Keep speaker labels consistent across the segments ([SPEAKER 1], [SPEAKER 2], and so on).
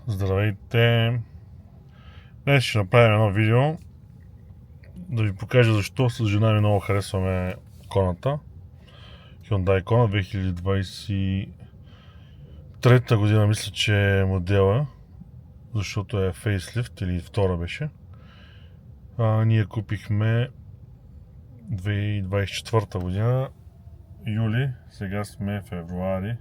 [SPEAKER 1] Здравейте! Днес ще направим едно видео да ви покажа защо с жена ми много харесваме коната Hyundai Kona 2023 година, мисля, че е модела, защото е фейслифт или втора беше. Ние купихме 2024 година юли, сега сме февруари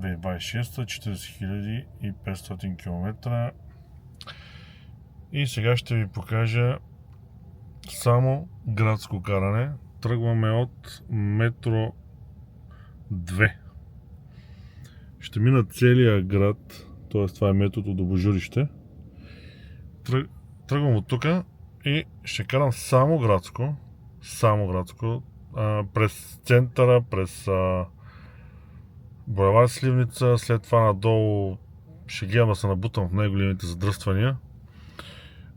[SPEAKER 1] 2026, 40 500 км. И сега ще ви покажа само градско каране. Тръгваме от метро 2. Ще мина целия град, т.е. това е метрото до Божурище. Тръгвам от тук и ще карам само градско. През центъра, през булевард Сливница, след това надолу ще гледам да се набутам в най-големите задръствания,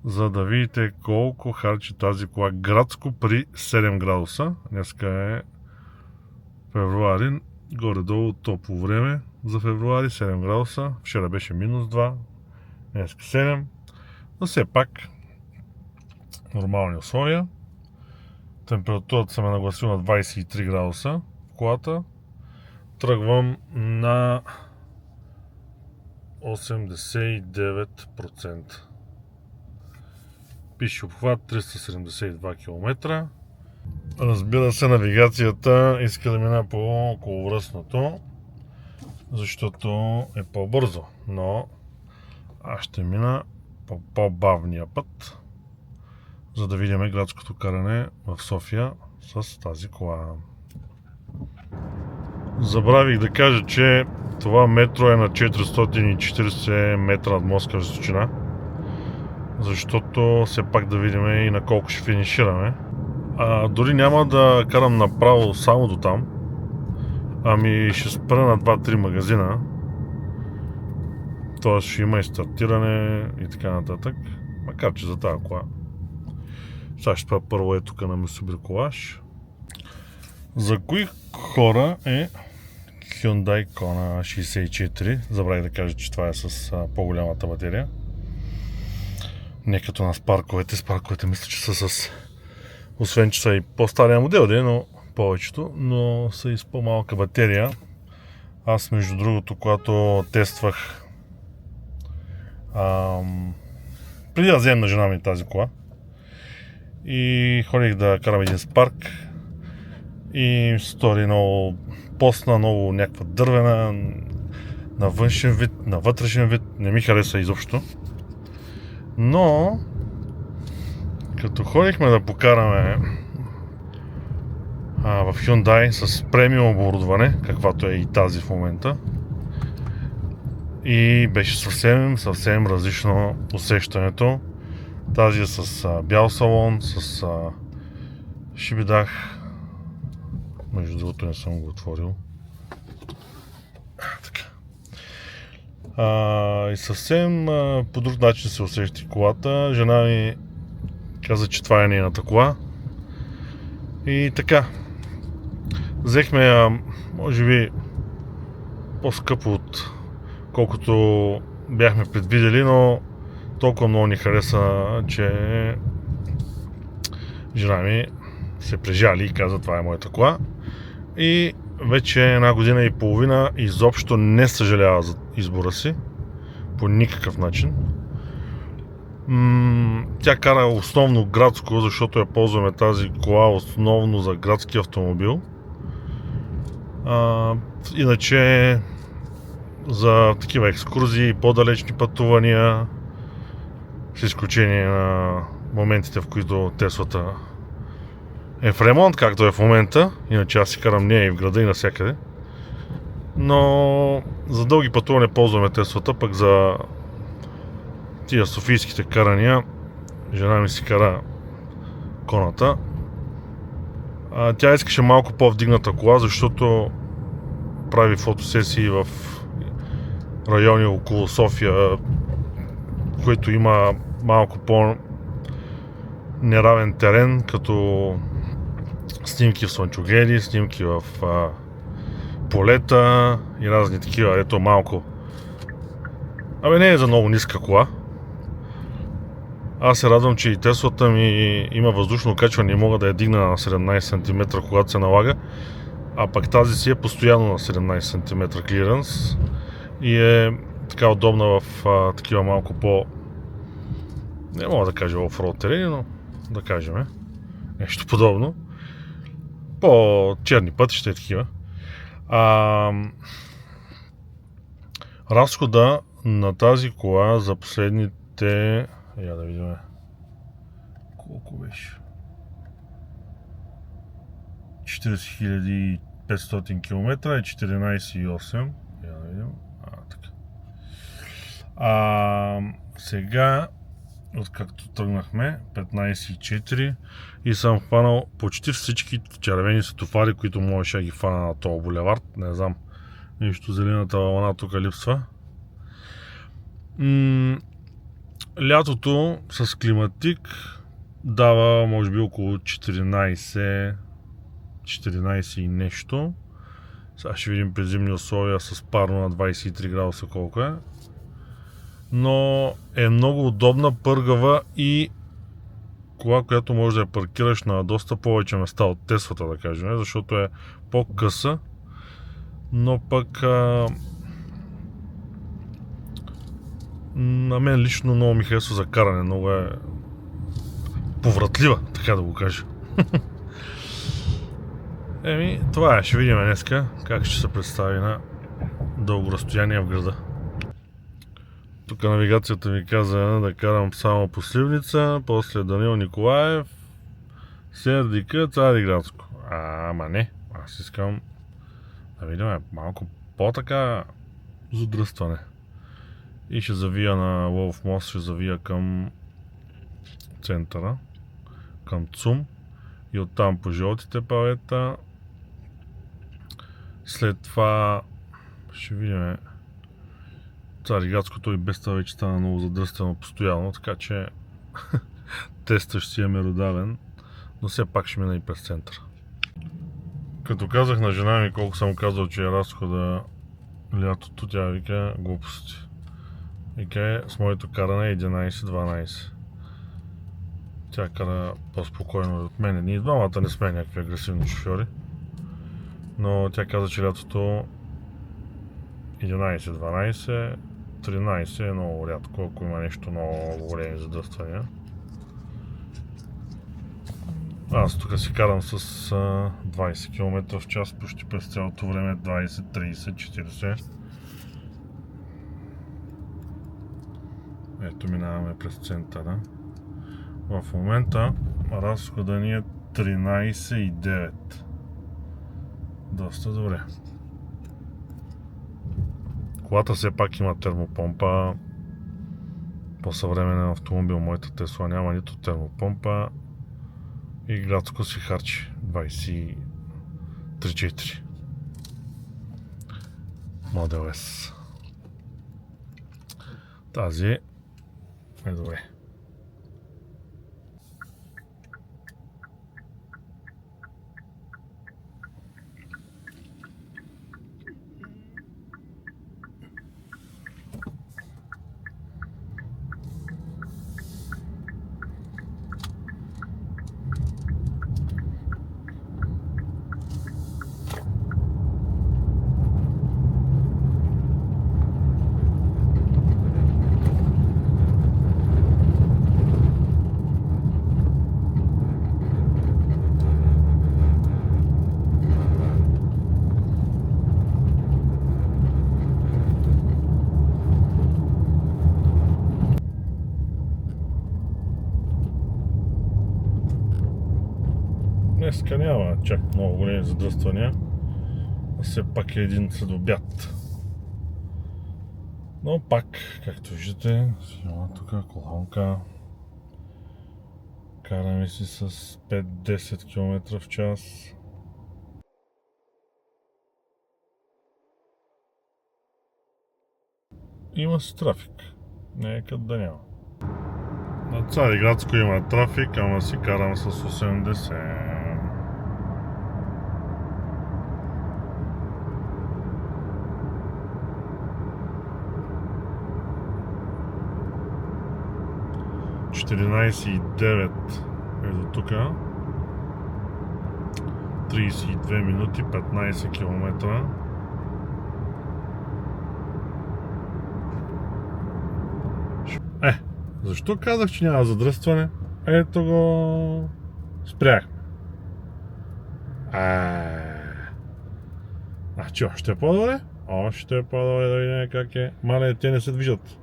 [SPEAKER 1] за да видите колко харчи тази кола градско при 7 градуса. Днеска е февруари, горе-долу топло време за февруари, 7 градуса. Вчера беше минус 2, днеска 7, но все пак нормални условия. Температурата съм е нагласил на 23 градуса в колата. Тръгвам на 89%. Пише обхват 372 км. Разбира се, навигацията иска да мина по околовръстното, защото е по-бързо, но аз ще мина по по-бавния път, за да видим градското каране в София с тази кола. Забравих да кажа, че това метро е на 440 метра над морска височина, защото все пак да видим и на колко ще финишираме. Дори няма да карам направо само до там, ами ще спра на 2-3 магазина, т.е. ще има и стартиране и така нататък, макар че за тази кола. Сега ще спра първо е тук на Мисубриколаж. За кои хора е Hyundai Kona 64? Забравих да кажа, че това е с по-голямата батерия. Не като на Спарковете. Спарковете мисля, че са с... Освен, че са и по-стария модел, но повечето, но са и с по-малка батерия. Аз, между другото, когато тествах преди да вземем на жена ми тази кола и ходих да карам един Spark и стори много постна, много някаква дървена, на външен вид, на вътрешен вид, не ми хареса изобщо. Но като ходихме да покараме в Hyundai с премиум оборудване, каквато е и тази в момента, и беше съвсем различно усещането. Тази е с бял салон, с шибидах. Между другото не съм го отворил. Така. И съвсем по друг начин се усещи колата. Жена ми каза, че това е нейната кола. И така. Взехме може би по-скъпо от колкото бяхме предвидели, но толкова много ни хареса, че жена ми се прежали и каза, това е моята кола. И вече една година и половина изобщо не съжалява за избора си по никакъв начин. Тя кара основно градско, защото я ползваме тази кола основно за градски автомобил. Иначе за такива екскурзии, по-далечни пътувания, с изключение на моментите, в които Теслата е в ремонт, както е в момента. Иначе аз си карам нея и в града и навсякъде. Но за дълги пътуване ползваме Теслата, пък за тия софийските карания жена ми си кара коната. Тя искаше малко по-вдигната кола, защото прави фотосесии в райони около София, които има малко по-неравен терен, като снимки в слънчогледи, снимки в полета и разни такива, ето малко Абе, не е за много ниска кола. Аз се радвам, че и Теслата ми има въздушно качване и мога да я дигна на 17 см, когато се налага. А пък тази си е постоянно на 17 см клиренс и е така удобна в такива малко по... Не мога да кажа оффроуд терени, но да кажем нещо подобно. По-черни пътища и такива. Разхода на тази кола за последните... Я да видим колко беше. 40 500 км и 14,8. Я да видим. Така. Сега, откакто тръгнахме, 15,4 и съм хванал почти всички червени светофари, които можеше да ги хвана на този булевард. Не знам, нещо зелената вълна тук липсва. Лятото с климатик дава може би около 14 и нещо. Сега ще видим при зимни условия с парно на 23 градуса колко е. Но е много удобна, пъргава и кола, която може да я паркираш на доста повече места от Теслата, да кажем, защото е по-къса, но пък на мен лично много ми харесва за каране, много е повратлива, така да го кажа. Това е, ще видим днеска как ще се представи на дълго разстояние в града. Тук навигацията ми каза да карам само по Сливница, после Данил Николаев, Сердика, Цариградско. Ама не, аз искам да видим малко по-така задръстване. И ще завия на Лъвов мост, ще завия към центъра, към ЦУМ и оттам по жълтите павета. След това ще видим Цариградското и без това вече стана много задръстено постоянно, така че теста ще си е меродавен, но все пак ще мина и през центъра. Като казах на жена ми колко съм казал, че е разхода лятото, тя вика глупости. Вика с моето каране 11-12. Тя кара по-спокойно от мен. Ние двамата не сме някакви агресивни шофьори, но тя каза, че лятото 11-12, 13 е много рядко, ако има нещо много големи задръствания. Аз тук си карам с 20 км в час почти през цялото време, 20, 30, 40. Ето минаваме през центъра. В момента разхода ни е 13,9. Доста добре. Колата все пак има термопомпа. По-съвременен автомобил, моята Тесла няма нито термопомпа и градско си харчи 23,4. Model S. Тази е добре. Днеска няма чак много големи задръствания, а все пак е един следобед. Но пак, както виждате, има тук колонка. Караме си с 5-10 км в час. Има си трафик, не е като да няма. На Цариградско има трафик, ама си карам с 80. 14,9 е до тук. 32 минути, 15 км. Защо казах, че няма задръстване? Ето го спряхме. Значи още е по-добре? Още е по-добре, да видим как е. Мале, те не се движат.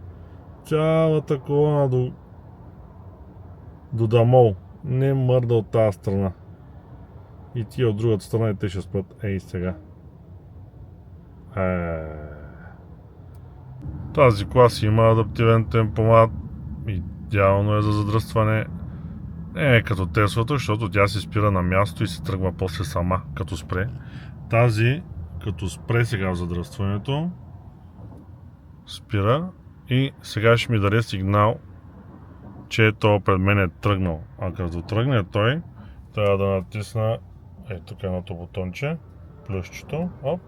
[SPEAKER 1] Цялата колона до Дамол не мърда от тази страна. И тия от другата страна и те ще спят. Ей сега. Тази кола си има адаптивен темпомат. Идеално е за задръстване. Не е като Теслата, защото тя се спира на място и се тръгва после сама, като спре. Тази, като спре сега в задръстването, спира и сега ще ми даде сигнал, че то пред мен е тръгнал. А като тръгне той, трябва да натисна тук едното бутонче, плюсчето, оп,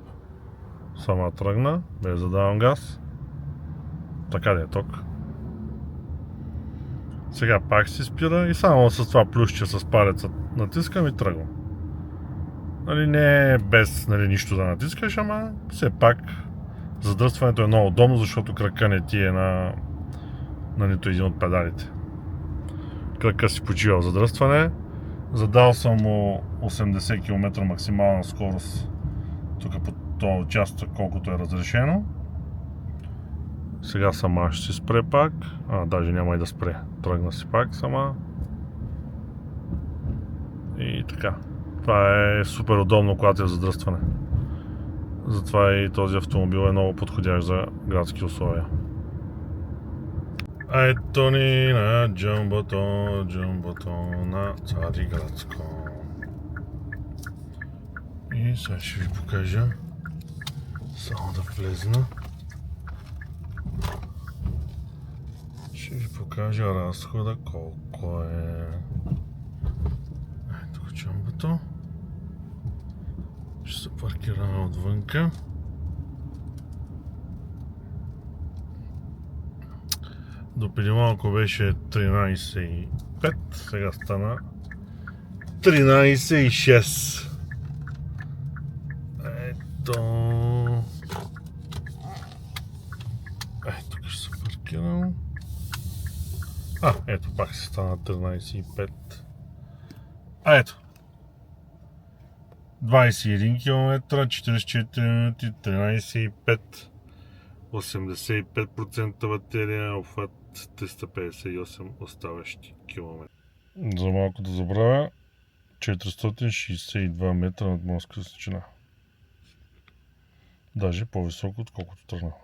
[SPEAKER 1] сама тръгна, без да давам газ. Така да е ток. Сега пак си спира и само с това плюсче с палеца натискам и тръгвам. Нали, не е без нищо да натискаш, ама все пак задръстването е много удобно, защото кръка не ти е на нито един от педалите. Кръка си почива в задръстване. Задал съм му 80 км максимална скорост тук по този участък, колкото е разрешено. Сега сама ще си спре пак. Даже няма и да спре. Тръгна си пак сама. И така. Това е супер удобно, когато е задръстване. Затова и този автомобил е много подходящ за градски условия. Ето ни на джамбото на Цариградско. И сега ще ви покажа. Само да влезна. Ще ви покажа разхода колко е. Ето го джамбото. Ще се паркираме отвънка. Допреди малко беше 13,5, сега стана 13,6. Ето. Тук ще се паркирам. Ето пак се стана 13,5. Ето. 21 км, 44 минути, 13,5. 85% батерия, обхват 358 оставащи километри. За малко да забравя, 462 метра над морска височина. Даже по-високо, отколкото тръгнах.